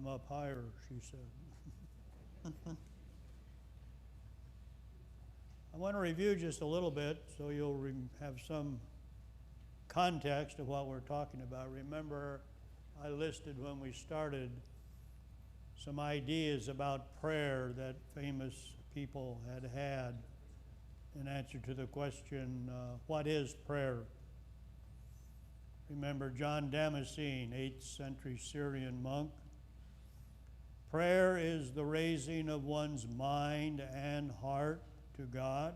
Come up higher, she said. I want to review just a little bit so you'll have some context of what we're talking about. Remember, I listed when we started some ideas about prayer that famous people had in answer to the question, what is prayer? Remember John Damascene, 8th century Syrian monk. Prayer is the raising of one's mind and heart to God,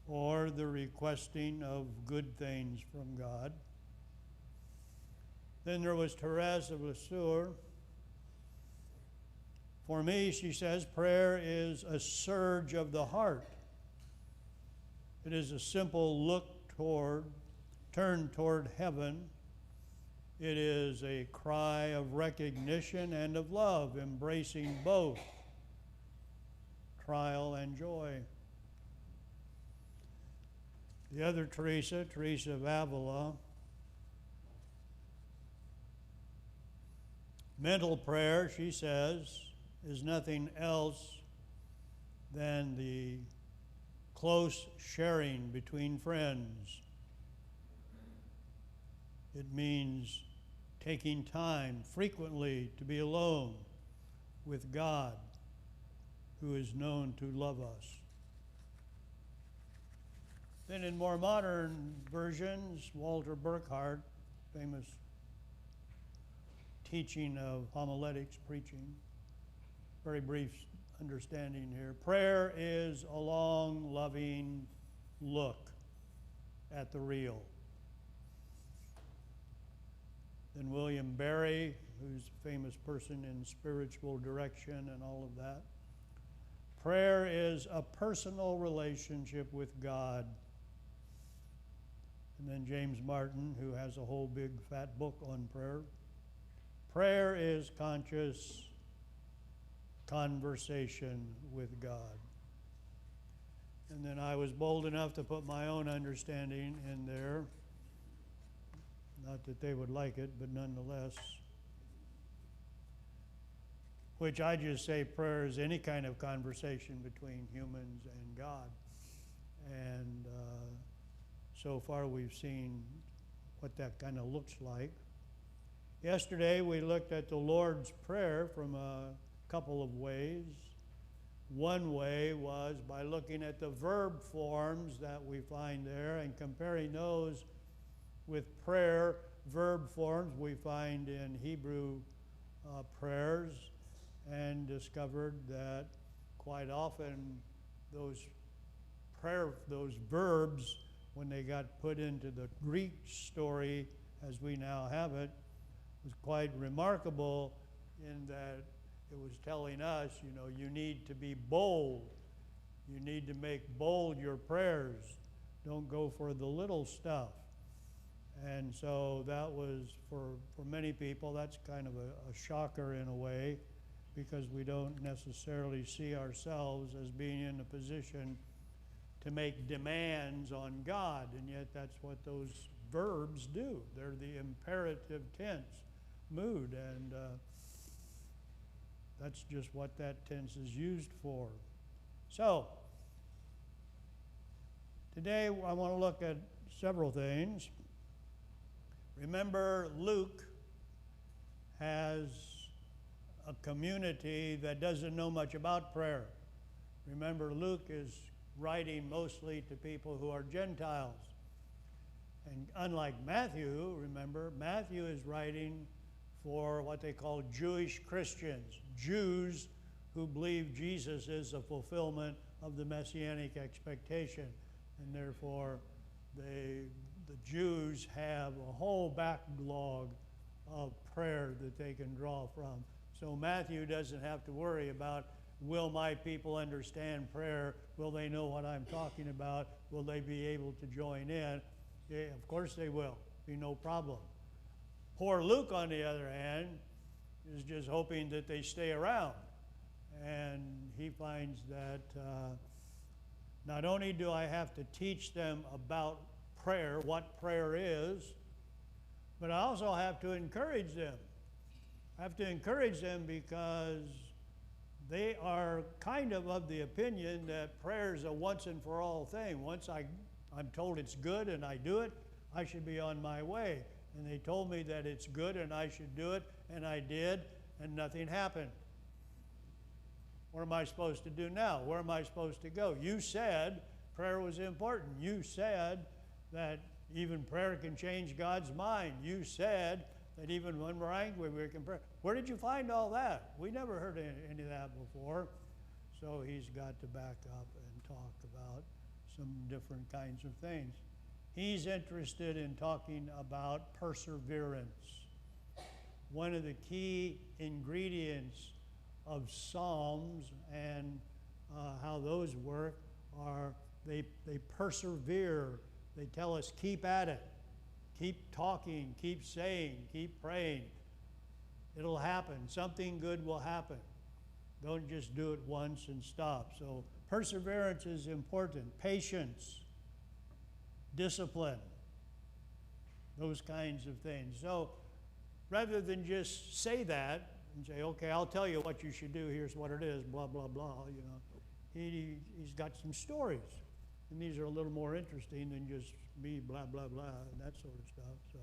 or the requesting of good things from God. Then there was Therese of Lisieux. For me, she says, prayer is a surge of the heart. It is a simple turn toward heaven. It is a cry of recognition and of love, embracing both trial and joy. The other Teresa of Avila, mental prayer, she says, is nothing else than the close sharing between friends. It means taking time frequently to be alone with God, who is known to love us. Then in more modern versions, Walter Burkhardt, famous teaching of homiletics, preaching, very brief understanding here. Prayer is a long, loving look at the real. Then William Barry, who's a famous person in spiritual direction and all of that. Prayer is a personal relationship with God. And then James Martin, who has a whole big fat book on prayer. Prayer is conscious conversation with God. And then I was bold enough to put my own understanding in there. Not that they would like it, but nonetheless. Which I just say prayer is any kind of conversation between humans and God. And so far we've seen what that kind of looks like. Yesterday we looked at the Lord's Prayer from a couple of ways. One way was by looking at the verb forms that we find there and comparing those with prayer verb forms we find in Hebrew prayers, and discovered that quite often those verbs, when they got put into the Greek story as we now have it, was quite remarkable in that it was telling us, you need to be bold. You need to make bold your prayers. Don't go for the little stuff. And so that was, for many people, that's kind of a shocker in a way, because we don't necessarily see ourselves as being in a position to make demands on God, and yet that's what those verbs do. They're the imperative tense mood, and that's just what that tense is used for. So, today I want to look at several things. Remember, Luke has a community that doesn't know much about prayer. Remember, Luke is writing mostly to people who are Gentiles. And unlike Matthew, remember, Matthew is writing for what they call Jewish Christians, Jews who believe Jesus is a fulfillment of the messianic expectation. And therefore, the Jews have a whole backlog of prayer that they can draw from. So Matthew doesn't have to worry about, will my people understand prayer? Will they know what I'm talking about? Will they be able to join in? Yeah, of course they will. Be no problem. Poor Luke, on the other hand, is just hoping that they stay around. And he finds that not only do I have to teach them about prayer, what prayer is, but I also have to encourage them. I have to encourage them because they are kind of the opinion that prayer is a once and for all thing. Once I'm told it's good and I do it, I should be on my way. And they told me that it's good and I should do it, and I did, and nothing happened. What am I supposed to do now? Where am I supposed to go? You said prayer was important. You said that even prayer can change God's mind. You said that even when we're angry, we can pray. Where did you find all that? We never heard any of that before. So he's got to back up and talk about some different kinds of things. He's interested in talking about perseverance. One of the key ingredients of Psalms and how those work are they persevere. They tell us keep at it. Keep talking, keep saying, keep praying. It'll happen. Something good will happen. Don't just do it once and stop. So perseverance is important. Patience, discipline, those kinds of things. So rather than just say that and say, okay, I'll tell you what you should do, here's what it is, blah, blah, blah, you know, he's got some stories. And these are a little more interesting than just me, blah, blah, blah, and that sort of stuff. So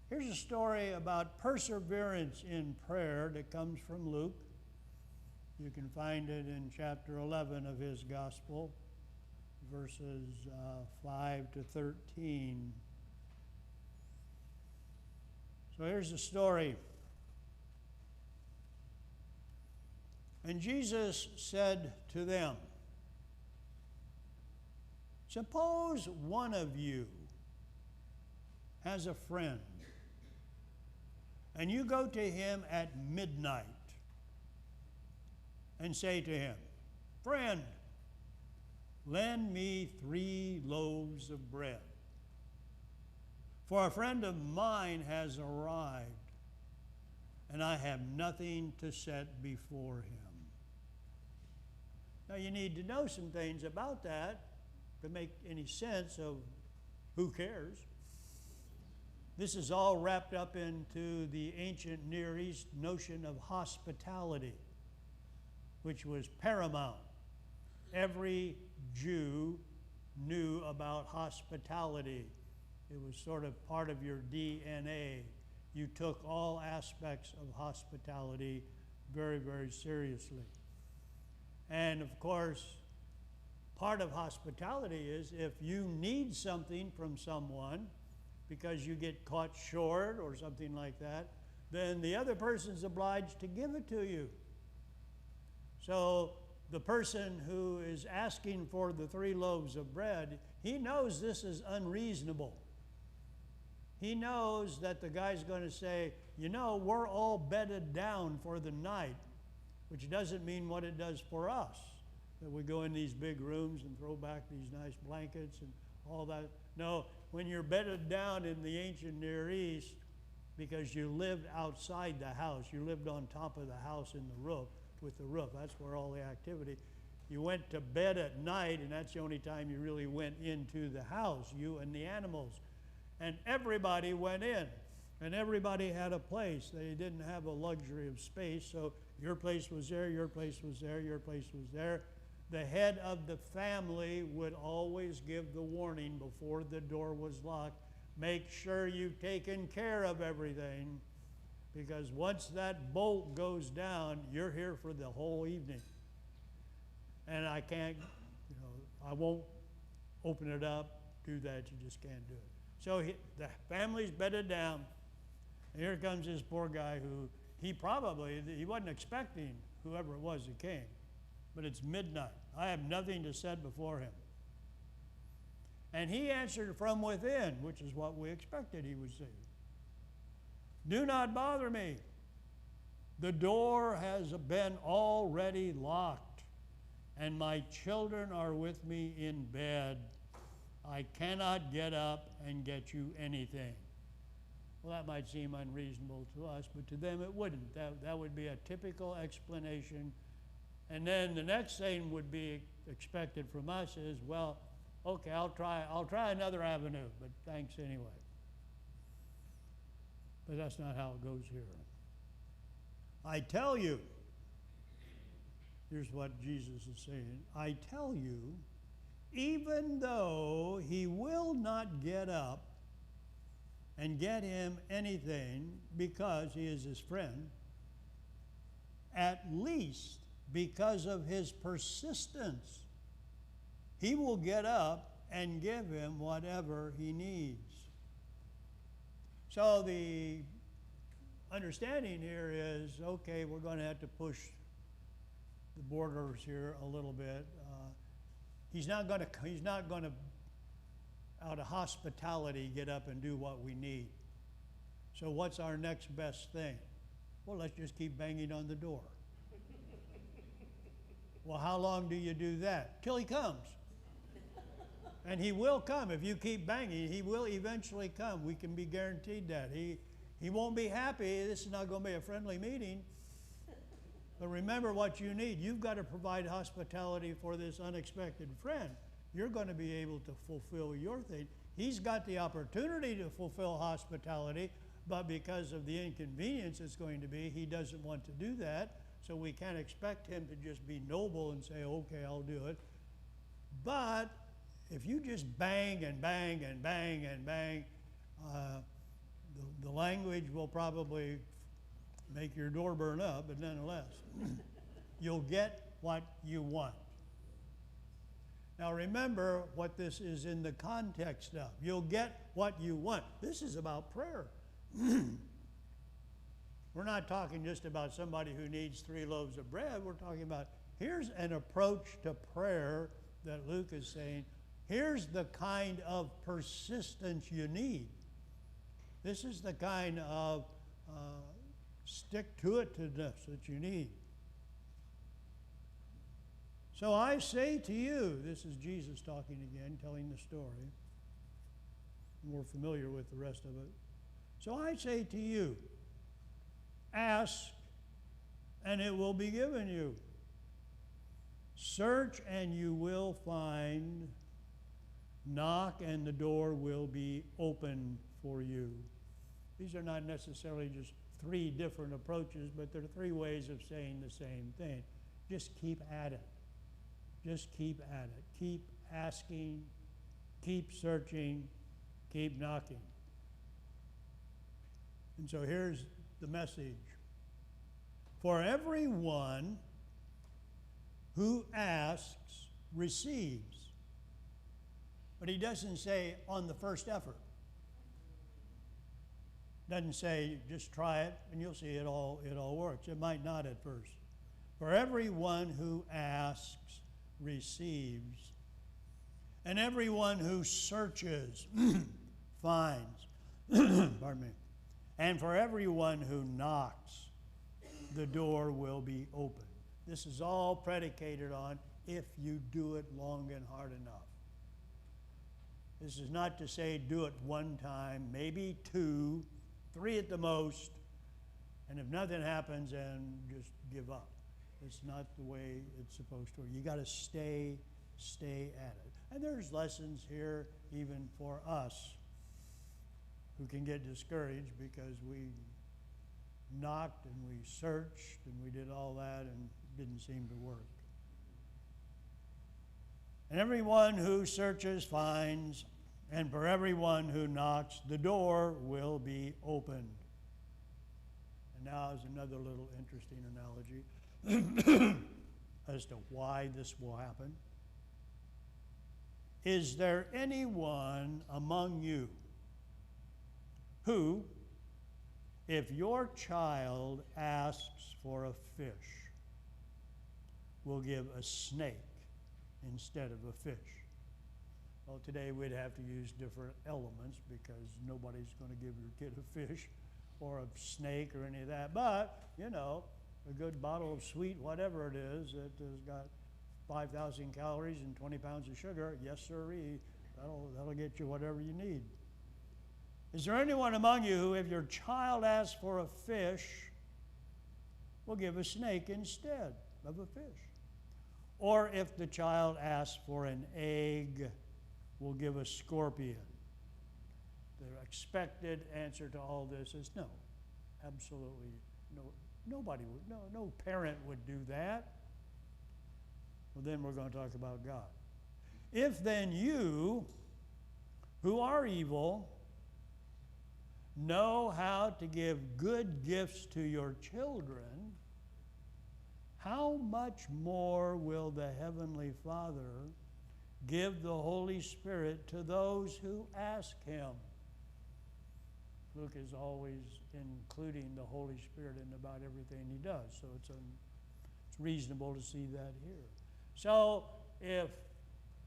here's a story about perseverance in prayer that comes from Luke. You can find it in chapter 11 of his gospel, verses 5 to 13. So here's the story. And Jesus said to them, suppose one of you has a friend, and you go to him at midnight and say to him, friend, lend me 3 loaves of bread, for a friend of mine has arrived, and I have nothing to set before him. Now you need to know some things about that to make any sense of who cares. This is all wrapped up into the ancient Near East notion of hospitality, which was paramount. Every Jew knew about hospitality. It was sort of part of your DNA. You took all aspects of hospitality very, very seriously. And of course, part of hospitality is if you need something from someone because you get caught short or something like that, then the other person's obliged to give it to you. So the person who is asking for the 3 loaves of bread, he knows this is unreasonable. He knows that the guy's going to say, you know, we're all bedded down for the night, which doesn't mean what it does for us, that we go in these big rooms and throw back these nice blankets and all that. No, when you're bedded down in the ancient Near East, because you lived outside the house, you lived on top of the house in the roof, with the roof, that's where all the activity. You went to bed at night, and that's the only time you really went into the house, you and the animals. And everybody went in, and everybody had a place. They didn't have a luxury of space, so your place was there, your place was there, your place was there. The head of the family would always give the warning before the door was locked. Make sure you've taken care of everything, because once that bolt goes down, you're here for the whole evening. And I can't, you know, I won't open it up, do that, you just can't do it. So the family's bedded down, and here comes this poor guy who he wasn't expecting whoever it was that came, but it's midnight. I have nothing to set before him. And he answered from within, which is what we expected he would say. Do not bother me. The door has been already locked, and my children are with me in bed. I cannot get up and get you anything. Well, that might seem unreasonable to us, but to them it wouldn't. That would be a typical explanation. And then the next thing would be expected from us is, well, okay, I'll try another avenue, but thanks anyway. But that's not how it goes here. I tell you, here's what Jesus is saying. I tell you, even though he will not get up and get him anything because he is his friend, at least because of his persistence, he will get up and give him whatever he needs. So the understanding here is, okay, we're going to have to push the borders here a little bit. He's not going to, out of hospitality, get up and do what we need. So what's our next best thing? Well, let's just keep banging on the door. Well, how long do you do that? Till he comes. And he will come. If you keep banging, he will eventually come. We can be guaranteed that. He won't be happy. This is not going to be a friendly meeting. But remember what you need. You've got to provide hospitality for this unexpected friend. You're going to be able to fulfill your thing. He's got the opportunity to fulfill hospitality, but because of the inconvenience it's going to be, he doesn't want to do that. So we can't expect him to just be noble and say, okay, I'll do it. But if you just bang and bang and bang and bang, the language will probably make your door burn up, but nonetheless, you'll get what you want. Now remember what this is in the context of. You'll get what you want. This is about prayer. We're not talking just about somebody who needs 3 loaves of bread. We're talking about, here's an approach to prayer that Luke is saying, here's the kind of persistence you need. This is the kind of stick-to-it-ness that you need. So I say to you, this is Jesus talking again, telling the story. We're familiar with the rest of it. So I say to you, ask, and it will be given you. Search, and you will find. Knock, and the door will be open for you. These are not necessarily just 3 different approaches, but they're 3 ways of saying the same thing. Just keep at it. Just keep at it. Keep asking, keep searching, keep knocking. And so here's the message. For everyone who asks receives. But he doesn't say on the first effort. Doesn't say just try it and you'll see it all works. It might not at first. For everyone who asks receives, and everyone who searches finds. Pardon me. And for everyone who knocks, the door will be open. This is all predicated on if you do it long and hard enough. This is not to say do it 1 time, maybe 2, 3 at the most, and if nothing happens, then just give up. It's not the way it's supposed to. You got to stay at it. And there's lessons here even for us who can get discouraged because we knocked and we searched and we did all that and it didn't seem to work. And everyone who searches finds, and for everyone who knocks, the door will be opened. And now is another little interesting analogy as to why this will happen. Is there anyone among you who, if your child asks for a fish, will give a snake instead of a fish? Well, today we'd have to use different elements because nobody's going to give your kid a fish or a snake or any of that. But, you know, a good bottle of sweet whatever it is that has got 5,000 calories and 20 pounds of sugar, yes sirree, that'll get you whatever you need. Is there anyone among you who, if your child asks for a fish, will give a snake instead of a fish? Or if the child asks for an egg, will give a scorpion? The expected answer to all this is no, absolutely no, Nobody would, no parent would do that. Well, then we're going to talk about God. If then you, who are evil, know how to give good gifts to your children, how much more will the Heavenly Father give the Holy Spirit to those who ask Him? Luke is always including the Holy Spirit in about everything he does, so it's reasonable to see that here. So if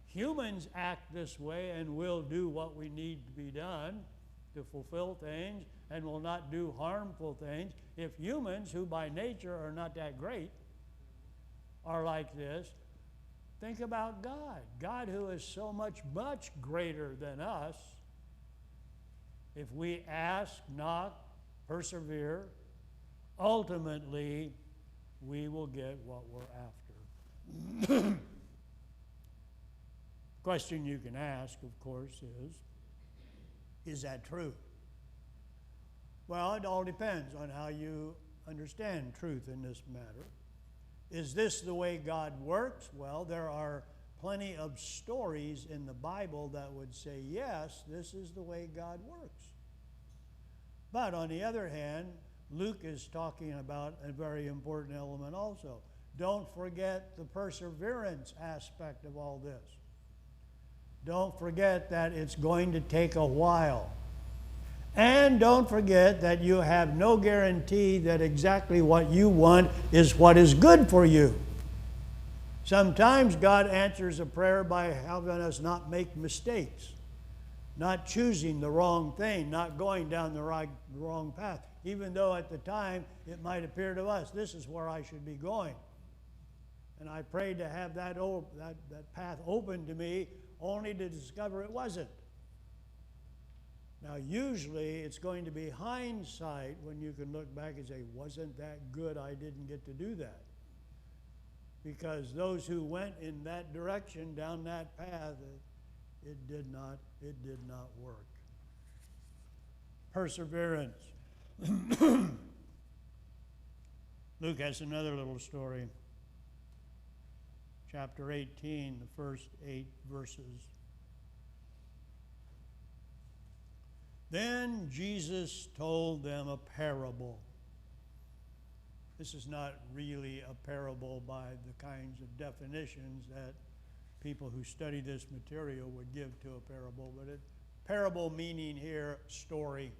humans act this way and will do what we need to be done to fulfill things and will not do harmful things, if humans who by nature are not that great are like this, think about God. God who is so much greater than us. If we ask, knock, persevere, ultimately we will get what we're after. Question you can ask, of course, is that true? Well, it all depends on how you understand truth in this matter. Is this the way God works? Well, there are plenty of stories in the Bible that would say, yes, this is the way God works. But on the other hand, Luke is talking about a very important element also. Don't forget the perseverance aspect of all this. Don't forget that it's going to take a while. And don't forget that you have no guarantee that exactly what you want is what is good for you. Sometimes God answers a prayer by having us not make mistakes, not choosing the wrong thing, not going down the wrong path, even though at the time it might appear to us, this is where I should be going. And I prayed to have that path open to me, only to discover it wasn't. Now, usually it's going to be hindsight when you can look back and say, wasn't that good I didn't get to do that? Because those who went in that direction, down that path, it did not work. Perseverance. Luke has another little story. Chapter 18, the first 8 verses. Then Jesus told them a parable. This is not really a parable by the kinds of definitions that people who study this material would give to a parable, but parable meaning here story.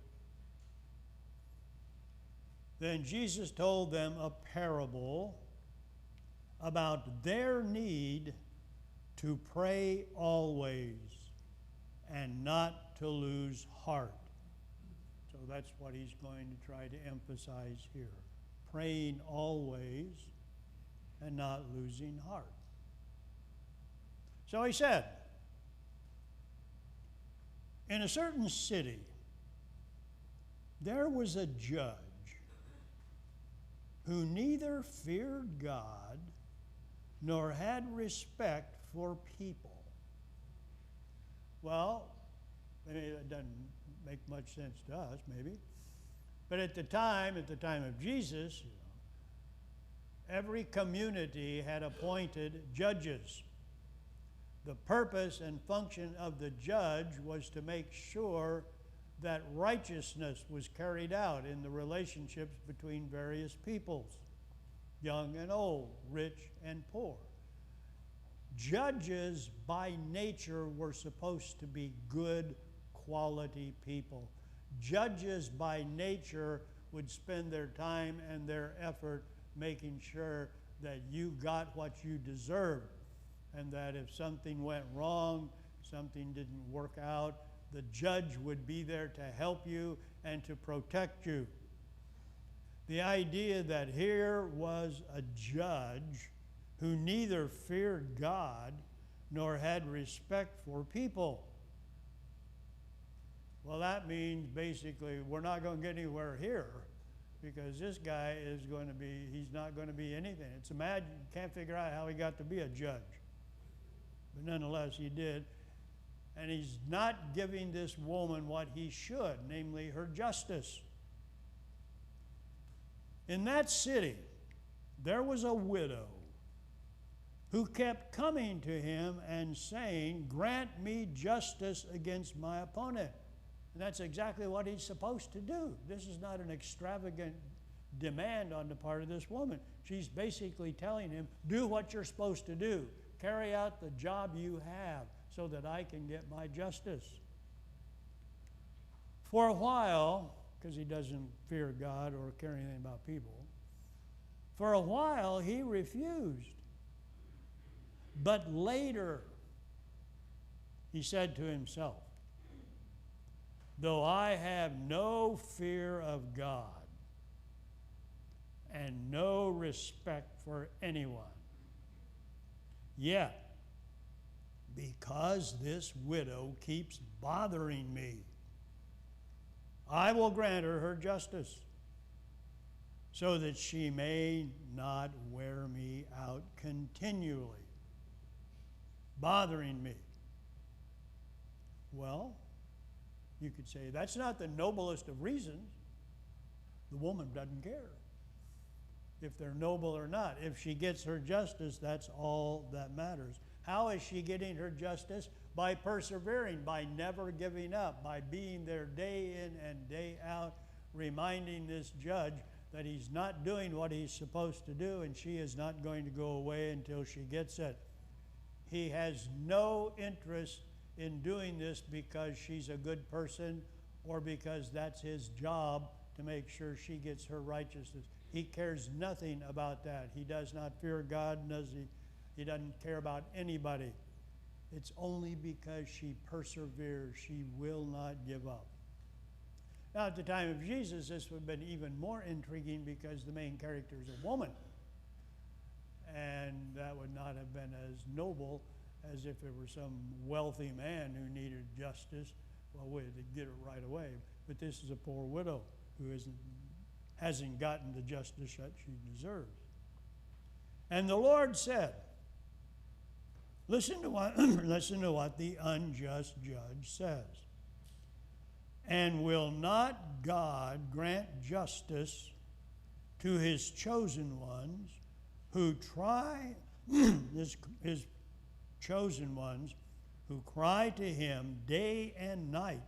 Then Jesus told them a parable about their need to pray always and not to lose heart. So that's what he's going to try to emphasize here. Praying always and not losing heart. So he said, in a certain city, there was a judge who neither feared God nor had respect for people. Well, it doesn't make much sense to us, maybe. But at the time of Jesus, every community had appointed judges. The purpose and function of the judge was to make sure that righteousness was carried out in the relationships between various peoples, young and old, rich and poor. Judges by nature were supposed to be good quality people. Judges by nature would spend their time and their effort making sure that you got what you deserved, and that if something went wrong, something didn't work out, the judge would be there to help you and to protect you. The idea that here was a judge who neither feared God nor had respect for people. Well, that means basically we're not going to get anywhere here, because this guy is going to be, he's not going to be anything. It's imagine, you can't figure out how he got to be a judge. But nonetheless, he did. And he's not giving this woman what he should, namely her justice. In that city, there was a widow who kept coming to him and saying, "Grant me justice against my opponent." And that's exactly what he's supposed to do. This is not an extravagant demand on the part of this woman. She's basically telling him, do what you're supposed to do. Carry out the job you have so that I can get my justice. For a while, because he doesn't fear God or care anything about people, for a while he refused. But later, he said to himself, "Though I have no fear of God and no respect for anyone, yet because this widow keeps bothering me, I will grant her justice, so that she may not wear me out continually, bothering me." Well, you could say that's not the noblest of reasons. The woman doesn't care if they're noble or not. If she gets her justice, that's all that matters. How is she getting her justice? By persevering, by never giving up, by being there day in and day out, reminding this judge that he's not doing what he's supposed to do, and she is not going to go away until she gets it. He has no interest in doing this because she's a good person or because that's his job to make sure she gets her righteousness. He cares nothing about that. He does not fear God, does he? He doesn't care about anybody. It's only because she perseveres. She will not give up. Now, at the time of Jesus, this would have been even more intriguing because the main character is a woman. And that would not have been as noble as if it were some wealthy man who needed justice. Well, they'd get it right away. But this is a poor widow who hasn't gotten the justice that she deserves. And the Lord said, listen to what the unjust judge says. "And will not God grant justice to his chosen ones who try, his chosen ones who cry to him day and night?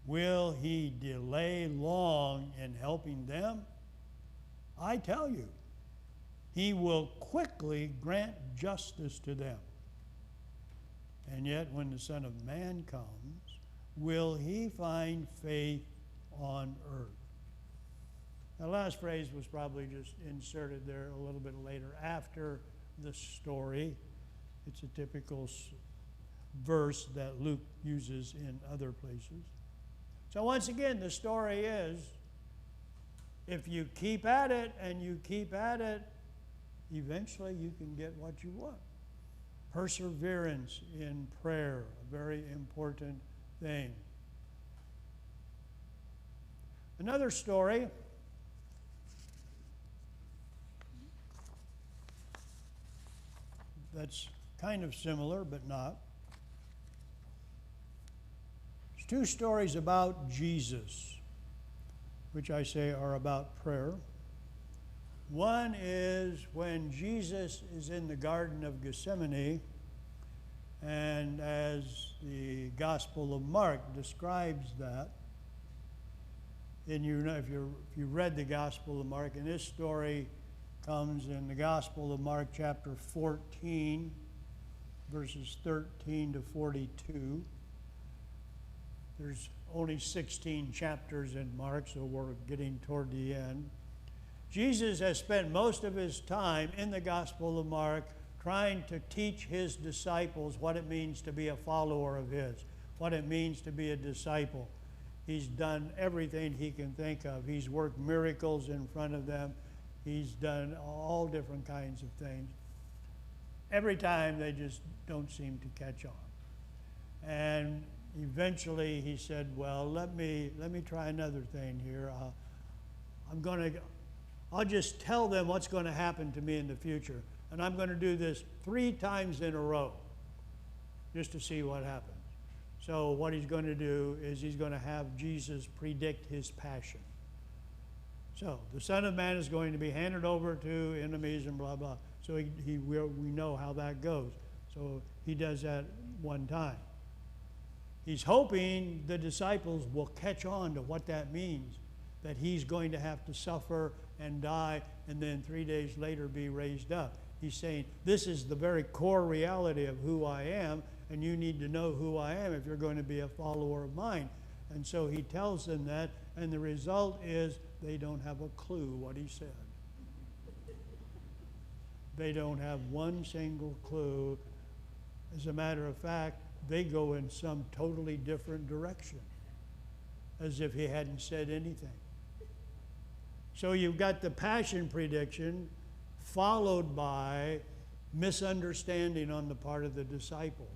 Will he delay long in helping them? I tell you, he will quickly grant justice to them. And yet when the Son of Man comes, will he find faith on earth?" The last phrase was probably just inserted there a little bit later after the story. It's a typical verse that Luke uses in other places. So once again, the story is, if you keep at it and you keep at it, eventually you can get what you want. Perseverance in prayer, a very important thing. Another story that's kind of similar but not. There's two stories about Jesus, which I say are about prayer. One is when Jesus is in the Garden of Gethsemane, and as the Gospel of Mark describes that, and you know, if you read the Gospel of Mark, and this story comes in the Gospel of Mark chapter 14, verses 13 to 42. There's only 16 chapters in Mark, so we're getting toward the end. Jesus has spent most of his time in the Gospel of Mark trying to teach his disciples what it means to be a follower of his, what it means to be a disciple. He's done everything he can think of. He's worked miracles in front of them. He's done all different kinds of things. Every time they just don't seem to catch on. And eventually he said, well, let me try another thing here. I'll just tell them what's going to happen to me in the future. And I'm going to do this 3 times in a row just to see what happens. So what he's going to do is he's going to have Jesus predict his passion. So the Son of Man is going to be handed over to enemies and blah, blah. So we know how that goes. So he does that one time. He's hoping the disciples will catch on to what that means, that he's going to have to suffer and die and then 3 days later be raised up. He's saying, this is the very core reality of who I am, and you need to know who I am if you're going to be a follower of mine. And so he tells them that, and the result is they don't have a clue what he said. They don't have one single clue. As a matter of fact, they go in some totally different direction, as if he hadn't said anything. So you've got the passion prediction followed by misunderstanding on the part of the disciples.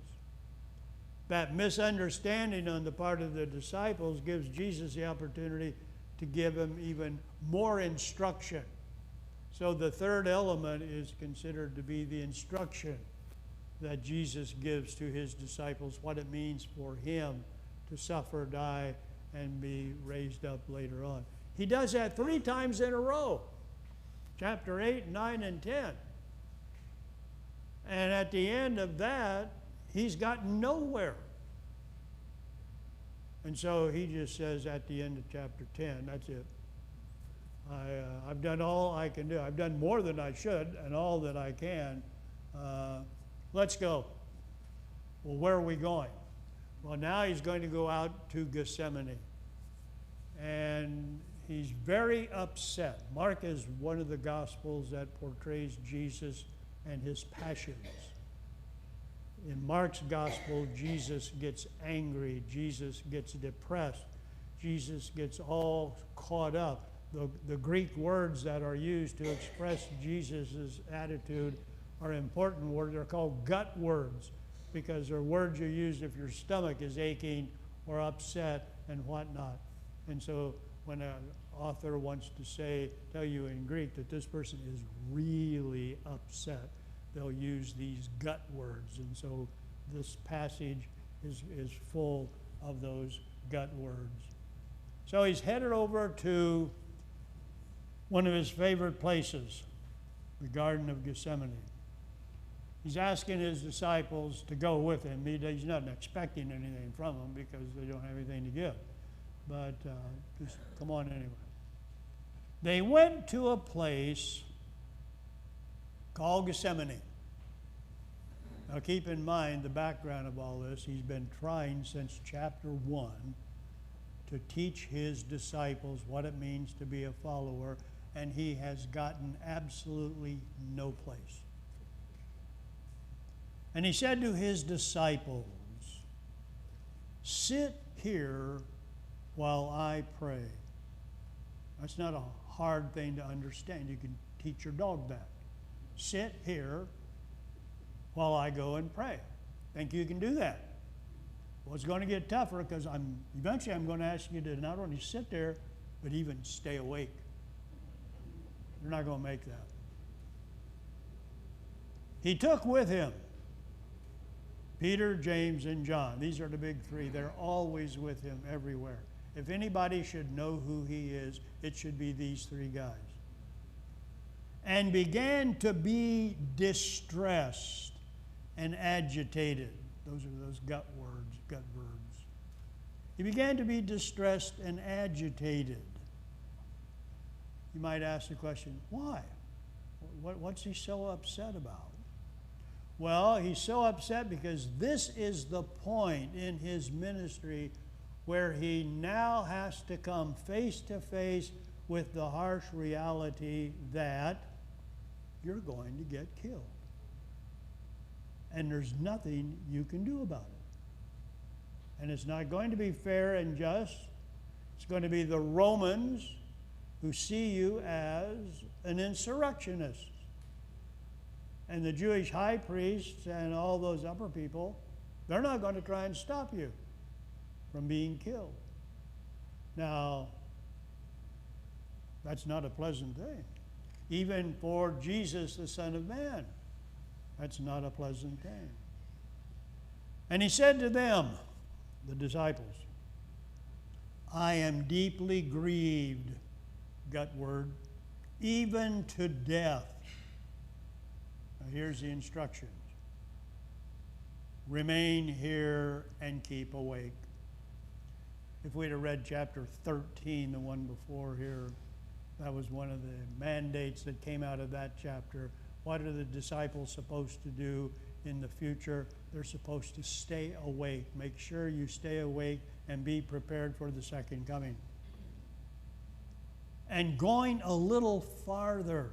That misunderstanding on the part of the disciples gives Jesus the opportunity to give them even more instruction. So the third element is considered to be the instruction that Jesus gives to his disciples, what it means for him to suffer, die, and be raised up later on. He does that 3 times in a row, chapter 8, 9, and 10. And at the end of that, he's gotten nowhere. And so he just says at the end of chapter 10, that's it. I've done all I can do. I've done more than I should and all that I can. Let's go. Well, where are we going? Well, now he's going to go out to Gethsemane. And he's very upset. Mark is one of the Gospels that portrays Jesus and his passions. In Mark's Gospel, Jesus gets angry. Jesus gets depressed. Jesus gets all caught up. The Greek words that are used to express Jesus' attitude are important words. They're called gut words because they're words you use if your stomach is aching or upset and whatnot. And so when an author wants to tell you in Greek that this person is really upset, they'll use these gut words. And so this passage is full of those gut words. So he's headed over to one of his favorite places, the Garden of Gethsemane. He's asking his disciples to go with him. He's not expecting anything from them because they don't have anything to give. But just come on anyway. They went to a place called Gethsemane. Now keep in mind the background of all this. He's been trying since chapter 1 to teach his disciples what it means to be a follower, and he has gotten absolutely no place. And he said to his disciples, "Sit here while I pray." That's not a hard thing to understand. You can teach your dog that. Sit here while I go and pray. Think you can do that? Well, it's going to get tougher because eventually I'm going to ask you to not only sit there, but even stay awake. You're not going to make that. He took with him Peter, James, and John. These are the big three. They're always with him everywhere. If anybody should know who he is, it should be these three guys. And began to be distressed and agitated. Those are those gut words. He began to be distressed and agitated. You might ask the question, why? What's he so upset about? Well, he's so upset because this is the point in his ministry where he now has to come face to face with the harsh reality that you're going to get killed. And there's nothing you can do about it. And it's not going to be fair and just. It's going to be the Romans who see you as an insurrectionist. And the Jewish high priests and all those upper people, they're not going to try and stop you from being killed. Now, that's not a pleasant thing. Even for Jesus, the Son of Man, that's not a pleasant thing. And he said to them, the disciples, "I am deeply grieved gut word, even to death. Now here's the instructions. Remain here and keep awake. If we'd have read chapter 13, the one before here, that was one of the mandates that came out of that chapter. What are the disciples supposed to do in the future? They're supposed to stay awake. Make sure you stay awake and be prepared for the second coming. And going a little farther,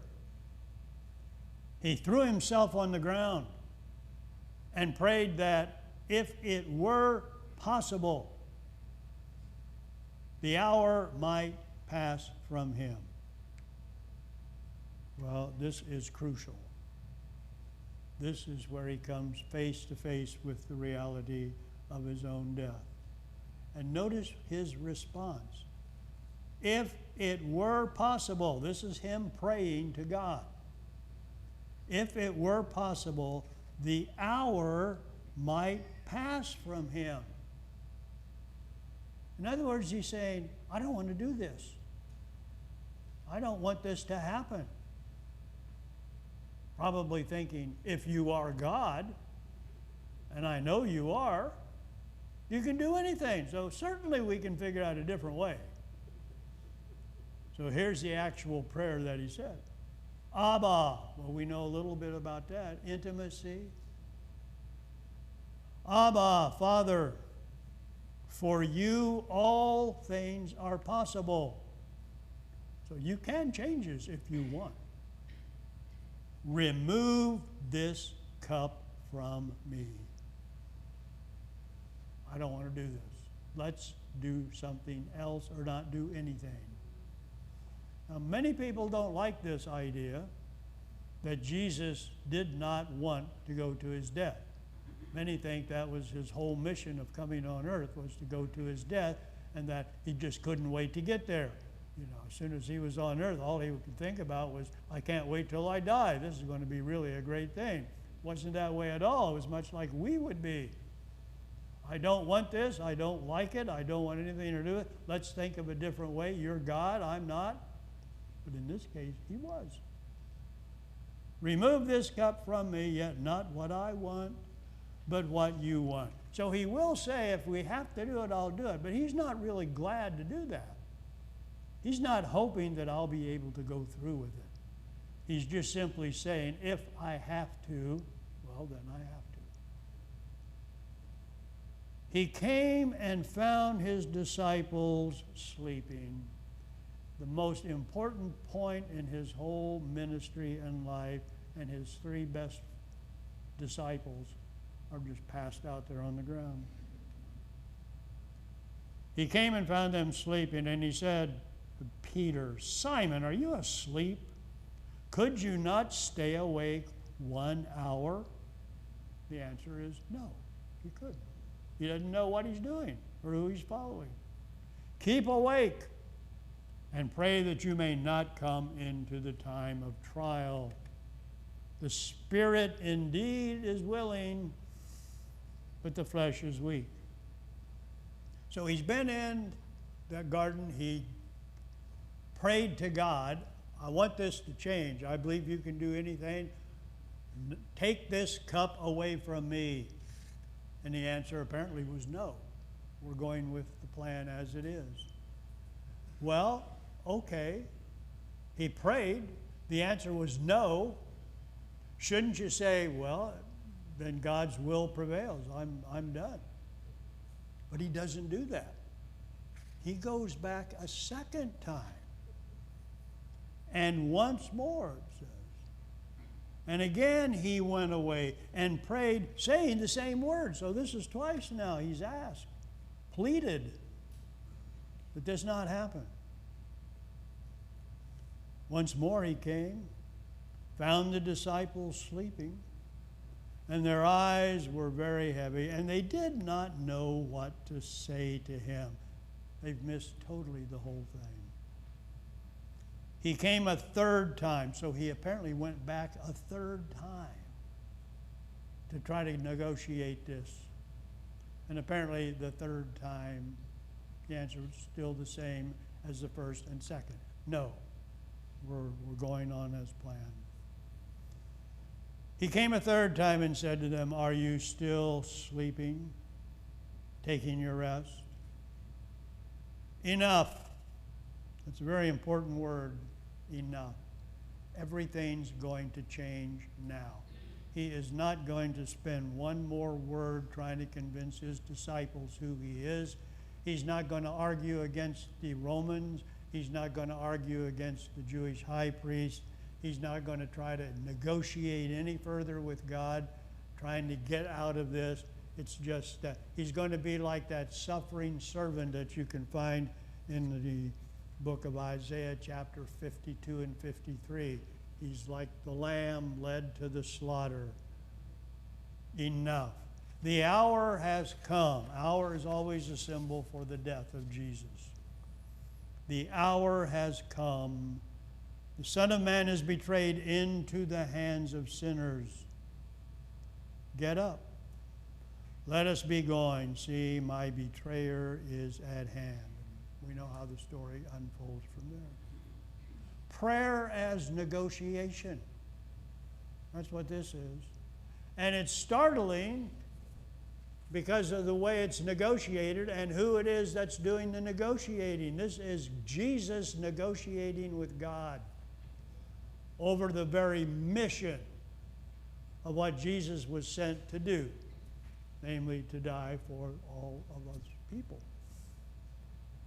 he threw himself on the ground and prayed that if it were possible, the hour might pass from him. Well, this is crucial. This is where he comes face to face with the reality of his own death. And notice his response. If it were possible, this is him praying to God. If it were possible, the hour might pass from him. In other words, he's saying, I don't want to do this. I don't want this to happen. Probably thinking, if you are God, and I know you are, you can do anything. So certainly we can figure out a different way. So here's the actual prayer that he said. Abba. Well, we know a little bit about that. Intimacy. Abba, Father, for you all things are possible. So you can change this if you want. Remove this cup from me. I don't want to do this. Let's do something else or not do anything. Now, many people don't like this idea that Jesus did not want to go to his death. Many think that was his whole mission of coming on earth, was to go to his death, and that he just couldn't wait to get there. You know, as soon as he was on earth, all he could think about was, I can't wait till I die. This is going to be really a great thing. It wasn't that way at all. It was much like we would be. I don't want this. I don't like it. I don't want anything to do with it. Let's think of a different way. You're God. I'm not. But in this case, he was. Remove this cup from me, yet not what I want, but what you want. So he will say, if we have to do it, I'll do it. But he's not really glad to do that. He's not hoping that I'll be able to go through with it. He's just simply saying, if I have to, well, then I have to. He came and found his disciples sleeping. The most important point in his whole ministry and life, and his three best disciples are just passed out there on the ground. He came and found them sleeping, and he said to Peter, Simon, are you asleep? Could you not stay awake 1 hour? The answer is no, he couldn't. He doesn't know what he's doing or who he's following. Keep awake and pray that you may not come into the time of trial. The spirit indeed is willing, but the flesh is weak. So he's been in that garden. He prayed to God, I want this to change. I believe you can do anything. Take this cup away from me. And the answer apparently was no. We're going with the plan as it is. Well, okay. He prayed. The answer was no. Shouldn't you say, well, then God's will prevails. I'm done. But he doesn't do that. He goes back a second time. And once more, it says. And again he went away and prayed, saying the same words. So this is twice now he's asked, pleaded, but this not happen. Once more he came, found the disciples sleeping, and their eyes were very heavy, and they did not know what to say to him. They've missed totally the whole thing. He came a third time, so he apparently went back a third time to try to negotiate this. And apparently the third time, the answer was still the same as the first and second. No, were going on as planned. He came a third time and said to them, "Are you still sleeping, taking your rest? Enough." That's a very important word, enough. Everything's going to change now. He is not going to spend one more word trying to convince his disciples who he is. He's not going to argue against the Romans. He's not going to argue against the Jewish high priest. He's not going to try to negotiate any further with God, trying to get out of this. It's just that he's going to be like that suffering servant that you can find in the book of Isaiah, chapter 52 and 53. He's like the lamb led to the slaughter. Enough. The hour has come. Hour is always a symbol for the death of Jesus. The hour has come. The Son of Man is betrayed into the hands of sinners. Get up. Let us be going. See, my betrayer is at hand. We know how the story unfolds from there. Prayer as negotiation. That's what this is. And it's startling because of the way it's negotiated and who it is that's doing the negotiating. This is Jesus negotiating with God over the very mission of what Jesus was sent to do, namely to die for all of us people.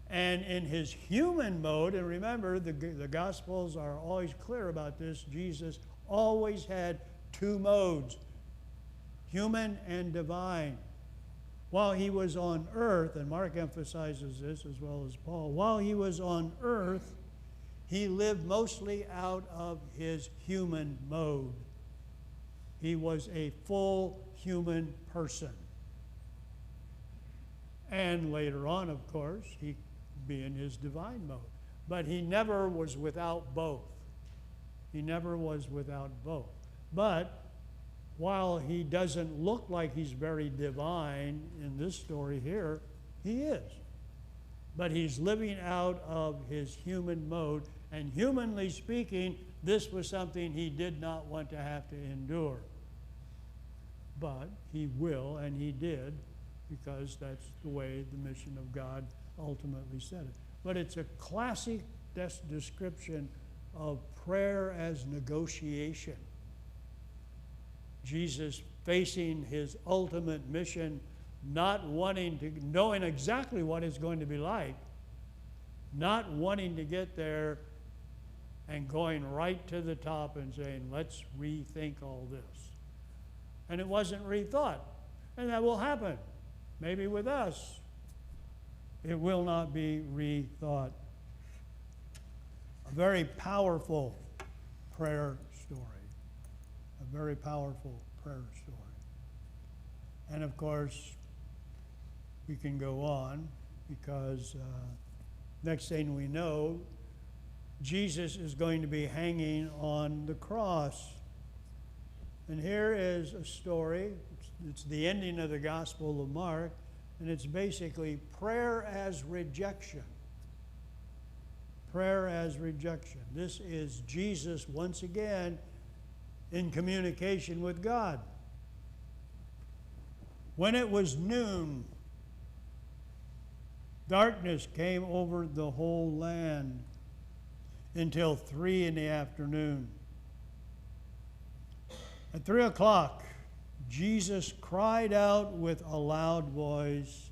And in his human mode, and remember, the Gospels are always clear about this, Jesus always had two modes, human and divine. While he was on earth, and Mark emphasizes this as well as Paul, while he was on earth, he lived mostly out of his human mode. He was a full human person. And later on, of course, he be in his divine mode. But he never was without both. He never was without both. But while he doesn't look like he's very divine in this story here, he is. But he's living out of his human mode, and humanly speaking, this was something he did not want to have to endure. But he will, and he did, because that's the way the mission of God ultimately said it. But it's a classic description of prayer as negotiation. Jesus facing his ultimate mission, not wanting to, knowing exactly what it's going to be like, not wanting to get there and going right to the top and saying, let's rethink all this. And it wasn't rethought. And that will happen. Maybe with us, it will not be rethought. A very powerful prayer story. A very powerful prayer story. And of course, we can go on because next thing we know, Jesus is going to be hanging on the cross. And here is a story. It's the ending of the Gospel of Mark. And it's basically prayer as rejection. Prayer as rejection. This is Jesus once again in communication with God. When it was noon, darkness came over the whole land until 3 p.m. At 3 o'clock, Jesus cried out with a loud voice,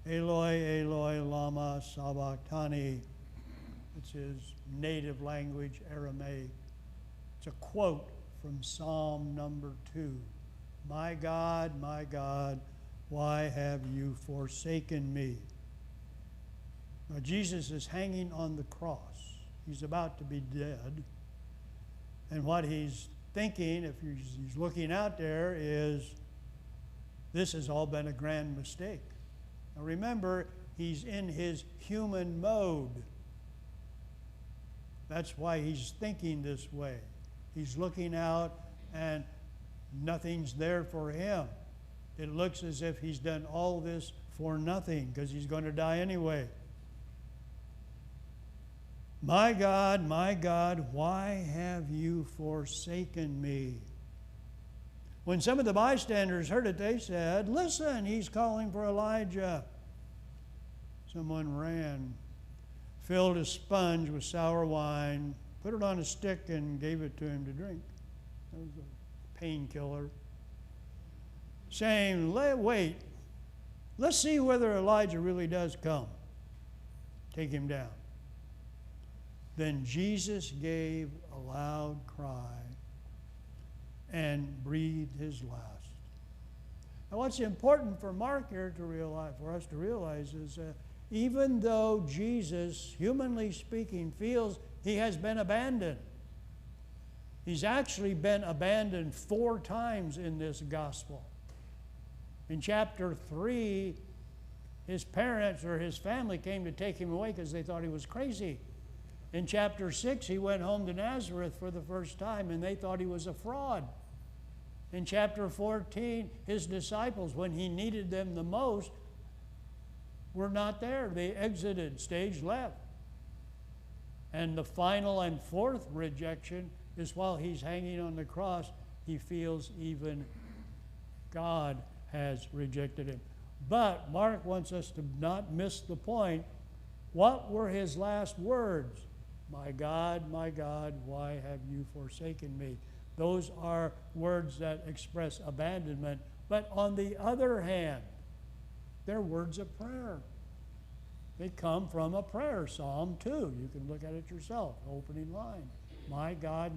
Eloi, Eloi, lama sabachthani. It's his native language, Aramaic. It's a quote from Psalm number 2. My God, why have you forsaken me? Now, Jesus is hanging on the cross. He's about to be dead. And what he's thinking, if he's looking out there, is this has all been a grand mistake. Now remember, he's in his human mode. That's why he's thinking this way. He's looking out and nothing's there for him. It looks as if he's done all this for nothing because he's going to die anyway. my God, why have you forsaken me?" When some of the bystanders heard it, they said, "Listen, he's calling for Elijah." Someone ran, filled a sponge with sour wine, put it on a stick, and gave it to him to drink. That was a painkiller. Saying, "Wait, let's see whether Elijah really does come. Take him down." Then Jesus gave a loud cry and breathed his last. Now, what's important for Mark here to realize, for us to realize, is even though Jesus, humanly speaking, feels he has been abandoned, he's actually been abandoned 4 times in this gospel. In chapter 3, his parents or his family came to take him away because they thought he was crazy. In chapter 6, he went home to Nazareth for the first time, and they thought he was a fraud. In chapter 14, his disciples, when he needed them the most, were not there. They exited, stage left. And the final and 4th rejection is while he's hanging on the cross, he feels even God has rejected him. But Mark wants us to not miss the point. What were his last words? My God, why have you forsaken me?" Those are words that express abandonment. But on the other hand, they're words of prayer. They come from a prayer, Psalm 2. You can look at it yourself, opening line. My God,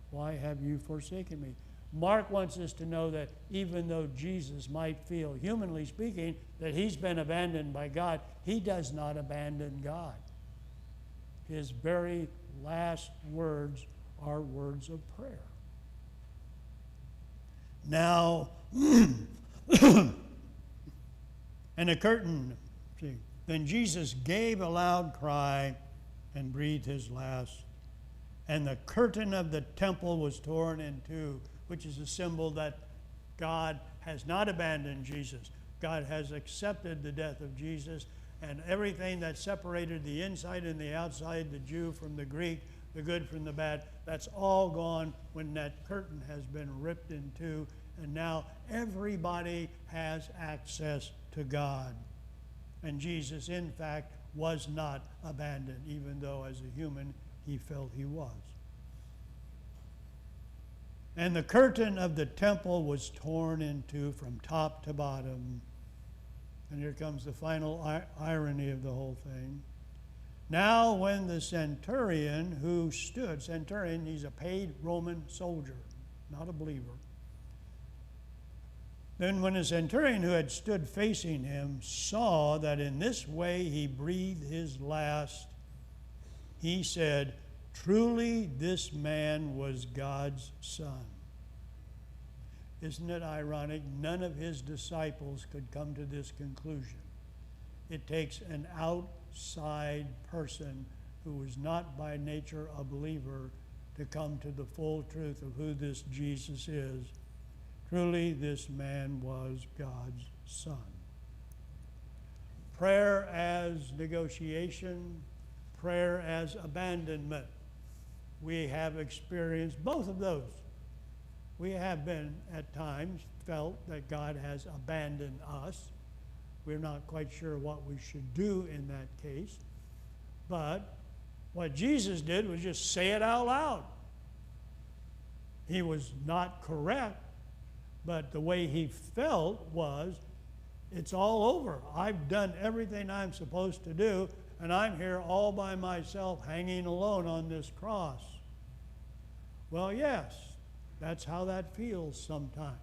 why have you forsaken me? Mark wants us to know that even though Jesus might feel, humanly speaking, that he's been abandoned by God, he does not abandon God. His very last words are words of prayer. Now, and a curtain, see, then Jesus gave a loud cry and breathed his last. And the curtain of the temple was torn in two, which is a symbol that God has not abandoned Jesus. God has accepted the death of Jesus, and everything that separated the inside and the outside, the Jew from the Greek, the good from the bad, that's all gone when that curtain has been ripped in two, and now everybody has access to God. And Jesus, in fact, was not abandoned, even though as a human he felt he was. And the curtain of the temple was torn in two from top to bottom. And here comes the final irony of the whole thing. Now when the centurion who stood, centurion, he's a paid Roman soldier, not a believer. Then when the centurion who had stood facing him saw that in this way he breathed his last, he said, "Truly this man was God's son." Isn't it ironic? None of his disciples could come to this conclusion. It takes an outside person who is not by nature a believer to come to the full truth of who this Jesus is. Truly, this man was God's son. Prayer as negotiation, prayer as abandonment. We have experienced both of those. We have been, at times, felt that God has abandoned us. We're not quite sure what we should do in that case. But what Jesus did was just say it out loud. He was not correct, but the way he felt was, it's all over. I've done everything I'm supposed to do, and I'm here all by myself, hanging alone on this cross. Well, yes, that's how that feels sometimes.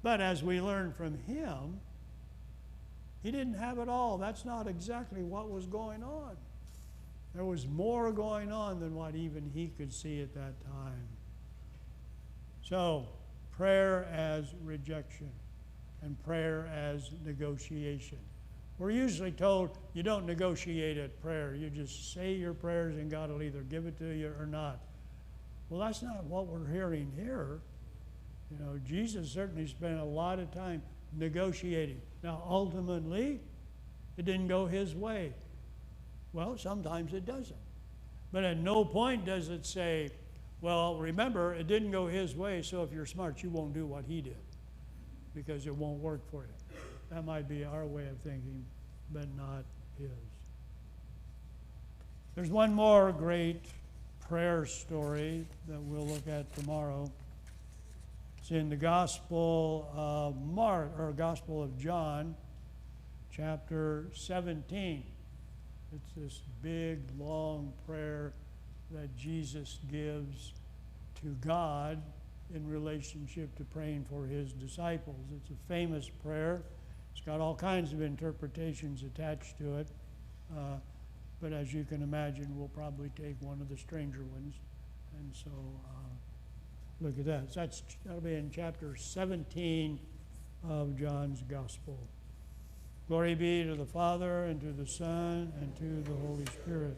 But as we learn from him, he didn't have it all. That's not exactly what was going on. There was more going on than what even he could see at that time. So, prayer as rejection and prayer as negotiation. We're usually told you don't negotiate at prayer. You just say your prayers and God will either give it to you or not. Well, that's not what we're hearing here. You know, Jesus certainly spent a lot of time negotiating. Now, ultimately, it didn't go his way. Well, sometimes it doesn't. But at no point does it say, well, remember, it didn't go his way, so if you're smart, you won't do what he did, because it won't work for you. That might be our way of thinking, but not his. There's one more great prayer story that we'll look at tomorrow. It's in the Gospel of Mark, or Gospel of John, chapter 17. It's this big, long prayer that Jesus gives to God in relationship to praying for his disciples. It's a famous prayer. It's got all kinds of interpretations attached to it. But as you can imagine, we'll probably take one of the stranger ones. And so look at that. So that'll be in chapter 17 of John's Gospel. Glory be to the Father, and to the Son, and to the Holy Spirit.